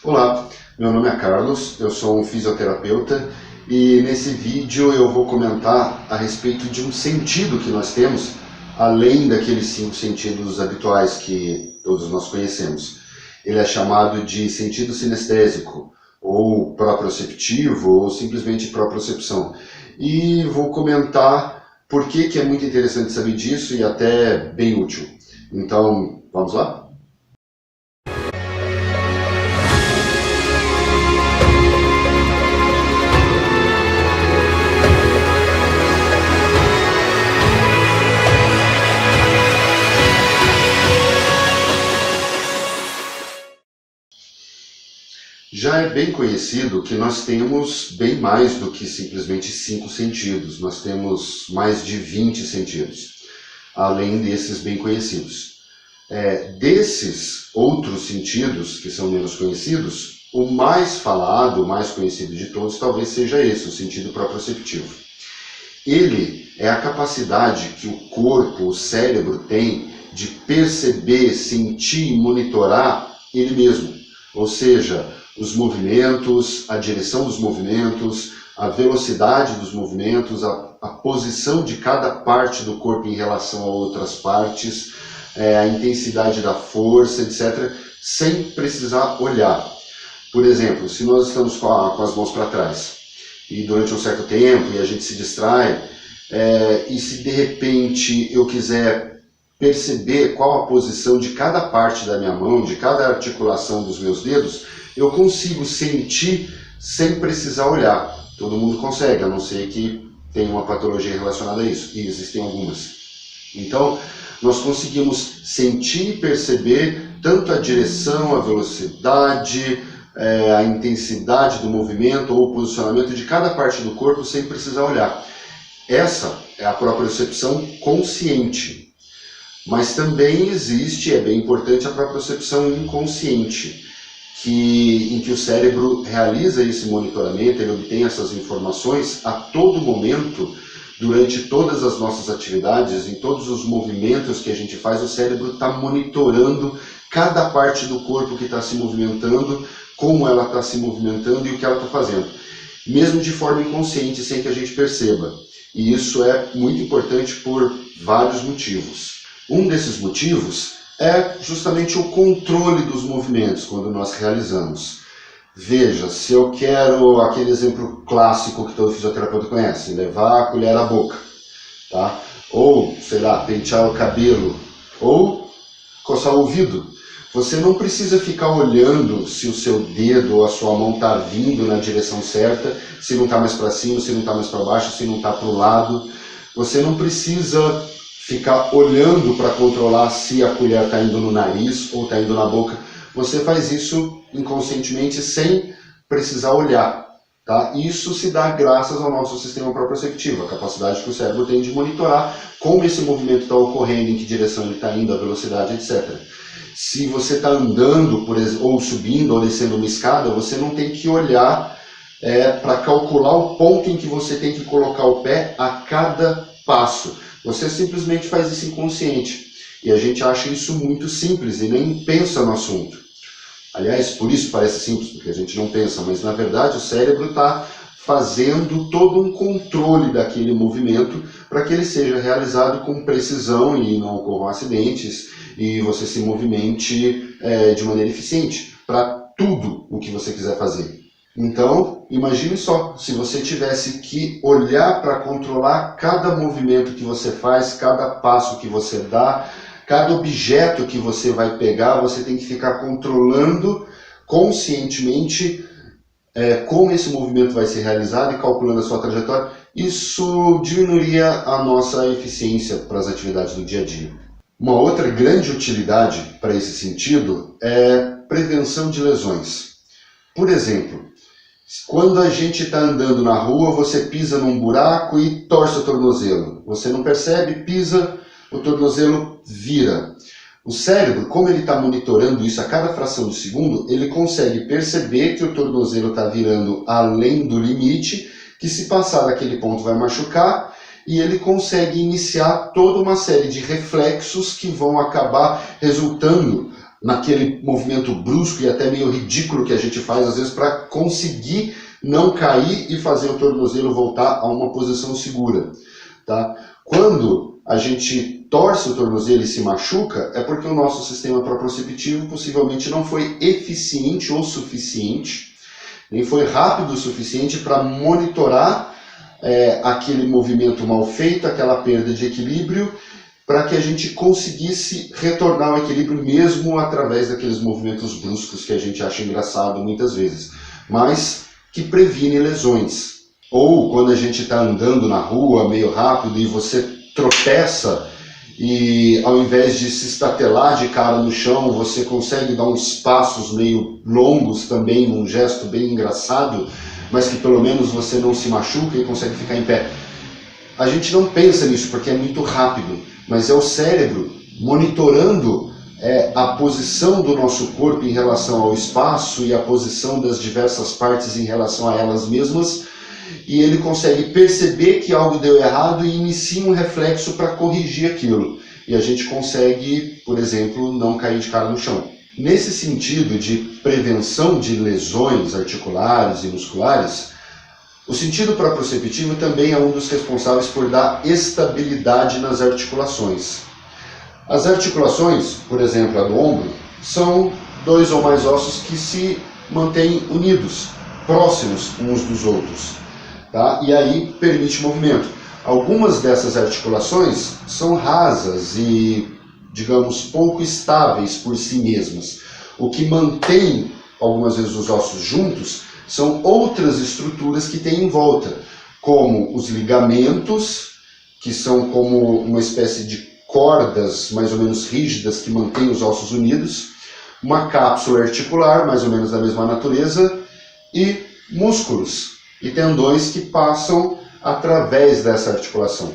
Olá, meu nome é Carlos, eu sou um fisioterapeuta e nesse vídeo eu vou comentar a respeito de um sentido que nós temos, além daqueles 5 sentidos habituais que todos nós conhecemos. Ele é chamado de sentido sinestésico, ou proprioceptivo, ou simplesmente propriocepção. E vou comentar por que é muito interessante saber disso e até bem útil. Então, vamos lá? Já é bem conhecido que nós temos bem mais do que simplesmente 5 sentidos. Nós temos mais de 20 sentidos, além desses bem conhecidos. Desses outros sentidos, que são menos conhecidos, o mais falado, o mais conhecido de todos, talvez seja esse, o sentido proprioceptivo. Ele é a capacidade que o corpo, o cérebro tem de perceber, sentir e monitorar ele mesmo. Ou seja, os movimentos, a direção dos movimentos, a velocidade dos movimentos, a posição de cada parte do corpo em relação a outras partes, a intensidade da força, etc., sem precisar olhar. Por exemplo, se nós estamos com as mãos para trás e durante um certo tempo e a gente se distrai, e se de repente eu quiser perceber qual a posição de cada parte da minha mão, de cada articulação dos meus dedos, eu consigo sentir sem precisar olhar. Todo mundo consegue, a não ser que tenha uma patologia relacionada a isso, e existem algumas. Então, nós conseguimos sentir e perceber tanto a direção, a velocidade, a intensidade do movimento ou o posicionamento de cada parte do corpo sem precisar olhar. Essa é a propriocepção consciente. Mas também existe, é bem importante, a propriocepção inconsciente, em que o cérebro realiza esse monitoramento, ele obtém essas informações a todo momento, durante todas as nossas atividades, em todos os movimentos que a gente faz, o cérebro está monitorando cada parte do corpo que está se movimentando, como ela está se movimentando e o que ela está fazendo, mesmo de forma inconsciente, sem que a gente perceba. E isso é muito importante por vários motivos. Um desses motivos é justamente o controle dos movimentos quando nós realizamos. Veja, se eu quero aquele exemplo clássico que todo fisioterapeuta conhece, levar a colher à boca, tá? Ou, sei lá, pentear o cabelo, ou coçar o ouvido. Você não precisa ficar olhando se o seu dedo ou a sua mão está vindo na direção certa, se não está mais para cima, se não está mais para baixo, se não está para o lado. Você não precisa ficar olhando para controlar se a colher está indo no nariz ou está indo na boca. Você faz isso inconscientemente sem precisar olhar. Tá? Isso se dá graças ao nosso sistema proprioceptivo, a capacidade que o cérebro tem de monitorar como esse movimento está ocorrendo, em que direção ele está indo, a velocidade, etc. Se você está andando, por exemplo, ou subindo ou descendo uma escada, você não tem que olhar para calcular o ponto em que você tem que colocar o pé a cada passo. Você simplesmente faz isso inconsciente. E a gente acha isso muito simples e nem pensa no assunto. Aliás, por isso parece simples, porque a gente não pensa, mas na verdade o cérebro está fazendo todo um controle daquele movimento para que ele seja realizado com precisão e não ocorram acidentes e você se movimente de maneira eficiente para tudo o que você quiser fazer. Então, imagine só, se você tivesse que olhar para controlar cada movimento que você faz, cada passo que você dá, cada objeto que você vai pegar, você tem que ficar controlando conscientemente como esse movimento vai ser realizado e calculando a sua trajetória. Isso diminuiria a nossa eficiência para as atividades do dia a dia. Uma outra grande utilidade para esse sentido é prevenção de lesões. Por exemplo, quando a gente está andando na rua, você pisa num buraco e torce o tornozelo. Você não percebe, pisa, o tornozelo vira. O cérebro, como ele está monitorando isso a cada fração de segundo, ele consegue perceber que o tornozelo está virando além do limite, que se passar daquele ponto vai machucar, e ele consegue iniciar toda uma série de reflexos que vão acabar resultando naquele movimento brusco e até meio ridículo que a gente faz às vezes para conseguir não cair e fazer o tornozelo voltar a uma posição segura. Tá? Quando a gente torce o tornozelo e se machuca, é porque o nosso sistema proprioceptivo possivelmente não foi eficiente ou suficiente, nem foi rápido o suficiente para monitorar aquele movimento mal feito, aquela perda de equilíbrio, para que a gente conseguisse retornar ao equilíbrio mesmo através daqueles movimentos bruscos que a gente acha engraçado muitas vezes, mas que previne lesões. Ou quando a gente está andando na rua meio rápido e você tropeça e ao invés de se estatelar de cara no chão, você consegue dar uns passos meio longos também, num gesto bem engraçado, mas que pelo menos você não se machuca e consegue ficar em pé. A gente não pensa nisso porque é muito rápido, mas é o cérebro monitorando a posição do nosso corpo em relação ao espaço e a posição das diversas partes em relação a elas mesmas, e ele consegue perceber que algo deu errado e inicia um reflexo para corrigir aquilo. E a gente consegue, por exemplo, não cair de cara no chão. Nesse sentido de prevenção de lesões articulares e musculares, o sentido proprioceptivo também é um dos responsáveis por dar estabilidade nas articulações. As articulações, por exemplo, a do ombro, são dois ou mais ossos que se mantêm unidos, próximos uns dos outros. Tá? E aí permite movimento. Algumas dessas articulações são rasas e, digamos, pouco estáveis por si mesmas. O que mantém algumas vezes os ossos juntos são outras estruturas que tem em volta, como os ligamentos, que são como uma espécie de cordas mais ou menos rígidas que mantêm os ossos unidos, uma cápsula articular, mais ou menos da mesma natureza, e músculos e tendões que passam através dessa articulação.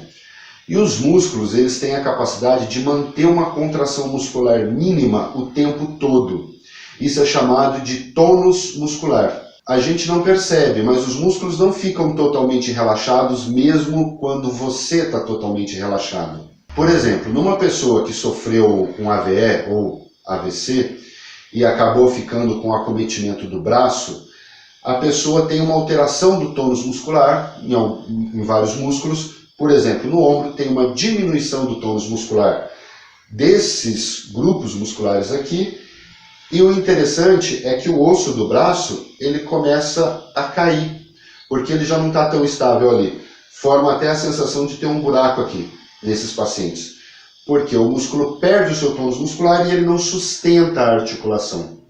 E os músculos, eles têm a capacidade de manter uma contração muscular mínima o tempo todo. Isso é chamado de tônus muscular. A gente não percebe, mas os músculos não ficam totalmente relaxados mesmo quando você está totalmente relaxado. Por exemplo, numa pessoa que sofreu um AVE ou AVC e acabou ficando com acometimento do braço, a pessoa tem uma alteração do tônus muscular em vários músculos. Por exemplo, no ombro tem uma diminuição do tônus muscular desses grupos musculares aqui, e o interessante é que o osso do braço ele começa a cair, porque ele já não está tão estável ali. Forma até a sensação de ter um buraco aqui nesses pacientes, porque o músculo perde o seu tônus muscular e ele não sustenta a articulação.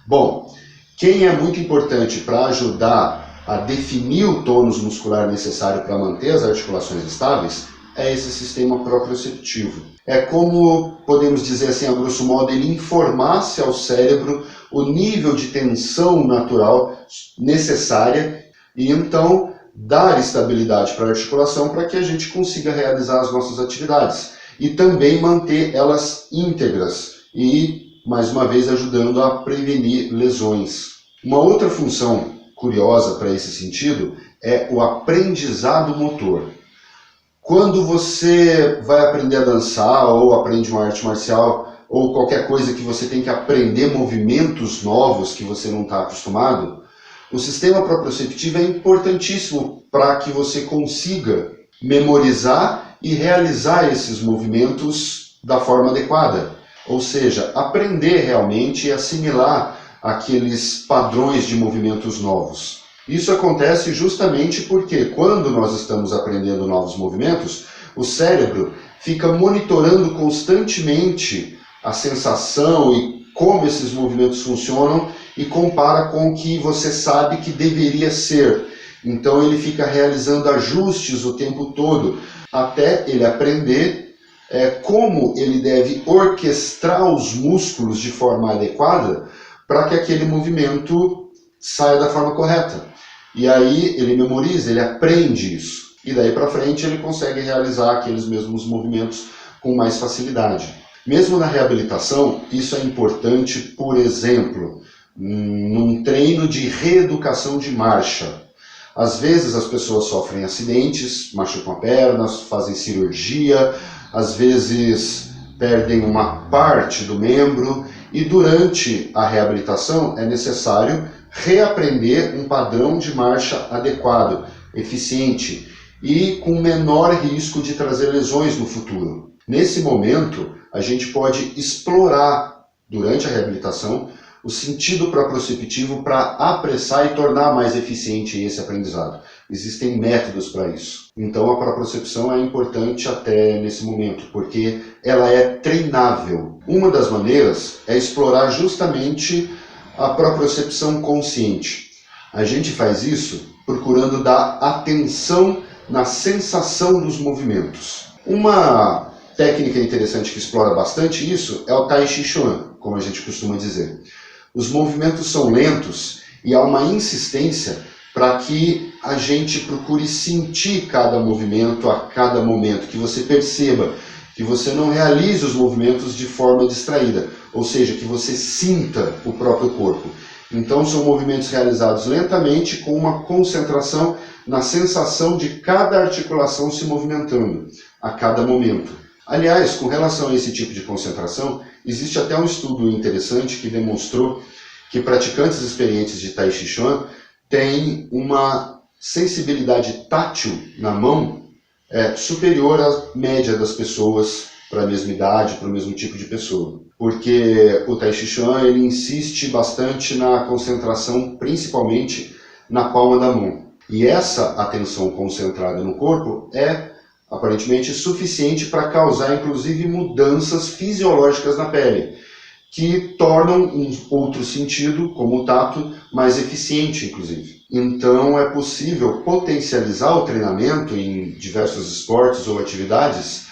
Bom, quem é muito importante para ajudar a definir o tônus muscular necessário para manter as articulações estáveis é esse sistema proprioceptivo. É como, podemos dizer assim, a grosso modo, ele informasse ao cérebro o nível de tensão natural necessária e então dar estabilidade para a articulação para que a gente consiga realizar as nossas atividades e também manter elas íntegras e, mais uma vez, ajudando a prevenir lesões. Uma outra função curiosa para esse sentido é o aprendizado motor. Quando você vai aprender a dançar ou aprende uma arte marcial ou qualquer coisa que você tem que aprender movimentos novos que você não está acostumado, o sistema proprioceptivo é importantíssimo para que você consiga memorizar e realizar esses movimentos da forma adequada. Ou seja, aprender realmente e assimilar aqueles padrões de movimentos novos. Isso acontece justamente porque quando nós estamos aprendendo novos movimentos, o cérebro fica monitorando constantemente a sensação e como esses movimentos funcionam e compara com o que você sabe que deveria ser. Então ele fica realizando ajustes o tempo todo, até ele aprender como ele deve orquestrar os músculos de forma adequada para que aquele movimento saia da forma correta. E aí ele memoriza, ele aprende isso. E daí para frente ele consegue realizar aqueles mesmos movimentos com mais facilidade. Mesmo na reabilitação, isso é importante, por exemplo, num treino de reeducação de marcha. Às vezes as pessoas sofrem acidentes, machucam a perna, fazem cirurgia, às vezes perdem uma parte do membro E durante a reabilitação é necessário reaprender um padrão de marcha adequado, eficiente e com menor risco de trazer lesões no futuro. Nesse momento, a gente pode explorar, durante a reabilitação, o sentido proprioceptivo para apressar e tornar mais eficiente esse aprendizado. Existem métodos para isso. Então a propriocepção é importante até nesse momento, porque ela é treinável. Uma das maneiras é explorar justamente a propriocepção consciente. A gente faz isso procurando dar atenção na sensação dos movimentos. Uma técnica interessante que explora bastante isso é o Tai Chi Chuan, como a gente costuma dizer. Os movimentos são lentos e há uma insistência para que a gente procure sentir cada movimento a cada momento, que você perceba, que você não realize os movimentos de forma distraída, ou seja, que você sinta o próprio corpo. Então são movimentos realizados lentamente com uma concentração na sensação de cada articulação se movimentando a cada momento. Aliás, com relação a esse tipo de concentração, existe até um estudo interessante que demonstrou que praticantes experientes de Tai Chi Chuan têm uma sensibilidade tátil na mão superior à média das pessoas para a mesma idade, para o mesmo tipo de pessoa. Porque o Tai Chi Chuan ele insiste bastante na concentração, principalmente na palma da mão. E essa atenção concentrada no corpo é aparentemente suficiente para causar inclusive mudanças fisiológicas na pele, que tornam um outro sentido, como o tato, mais eficiente inclusive. Então é possível potencializar o treinamento em diversos esportes ou atividades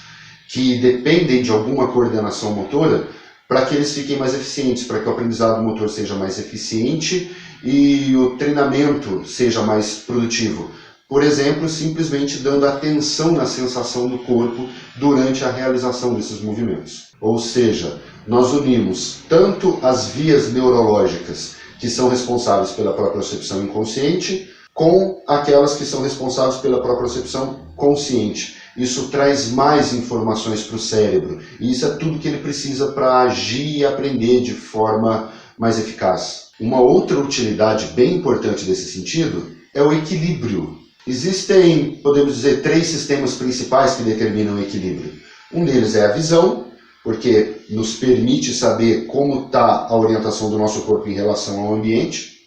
que dependem de alguma coordenação motora para que eles fiquem mais eficientes, para que o aprendizado motor seja mais eficiente e o treinamento seja mais produtivo. Por exemplo, simplesmente dando atenção na sensação do corpo durante a realização desses movimentos. Ou seja, nós unimos tanto as vias neurológicas que são responsáveis pela propriocepção inconsciente com aquelas que são responsáveis pela propriocepção consciente. Isso traz mais informações para o cérebro e isso é tudo que ele precisa para agir e aprender de forma mais eficaz. Uma outra utilidade bem importante desse sentido é o equilíbrio. Existem, podemos dizer, 3 sistemas principais que determinam o equilíbrio. Um deles é a visão, porque nos permite saber como está a orientação do nosso corpo em relação ao ambiente.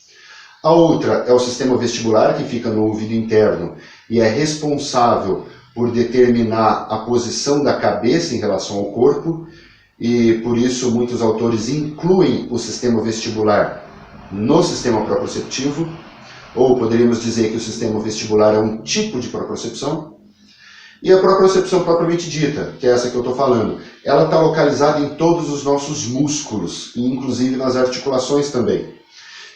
A outra é o sistema vestibular, que fica no ouvido interno e é responsável por determinar a posição da cabeça em relação ao corpo, e por isso muitos autores incluem o sistema vestibular no sistema proprioceptivo, ou poderíamos dizer que o sistema vestibular é um tipo de propriocepção. E a propriocepção propriamente dita, que é essa que eu estou falando, ela está localizada em todos os nossos músculos, e inclusive nas articulações também.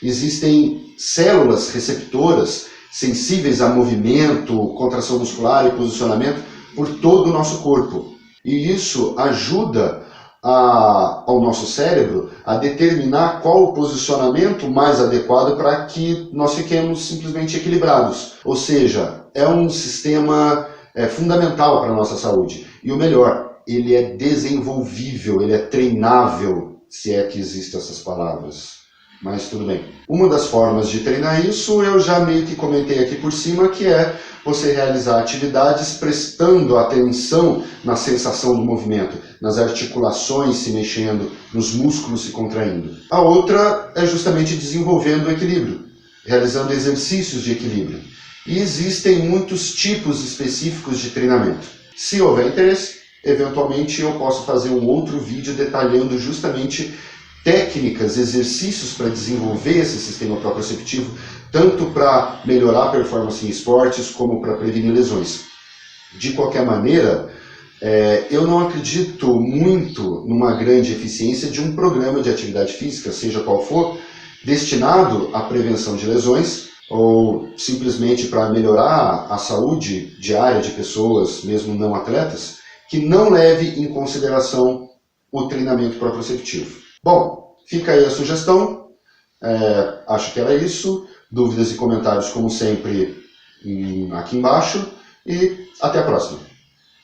Existem células receptoras sensíveis a movimento, contração muscular e posicionamento por todo o nosso corpo. E isso ajuda ao nosso cérebro a determinar qual o posicionamento mais adequado para que nós fiquemos simplesmente equilibrados. Ou seja, é um sistema fundamental para a nossa saúde. E o melhor, ele é desenvolvível, ele é treinável, se é que existem essas palavras. Mas tudo bem. Uma das formas de treinar isso eu já meio que comentei aqui por cima, que é você realizar atividades prestando atenção na sensação do movimento, nas articulações se mexendo, nos músculos se contraindo. A outra é justamente desenvolvendo o equilíbrio, realizando exercícios de equilíbrio. E existem muitos tipos específicos de treinamento. Se houver interesse, eventualmente eu posso fazer um outro vídeo detalhando justamente técnicas, exercícios para desenvolver esse sistema proprioceptivo, tanto para melhorar a performance em esportes, como para prevenir lesões. De qualquer maneira, eu não acredito muito numa grande eficiência de um programa de atividade física, seja qual for, destinado à prevenção de lesões, ou simplesmente para melhorar a saúde diária de pessoas, mesmo não atletas, que não leve em consideração o treinamento proprioceptivo. Bom, fica aí a sugestão, acho que era isso. Dúvidas e comentários, como sempre, aqui embaixo, e até a próxima.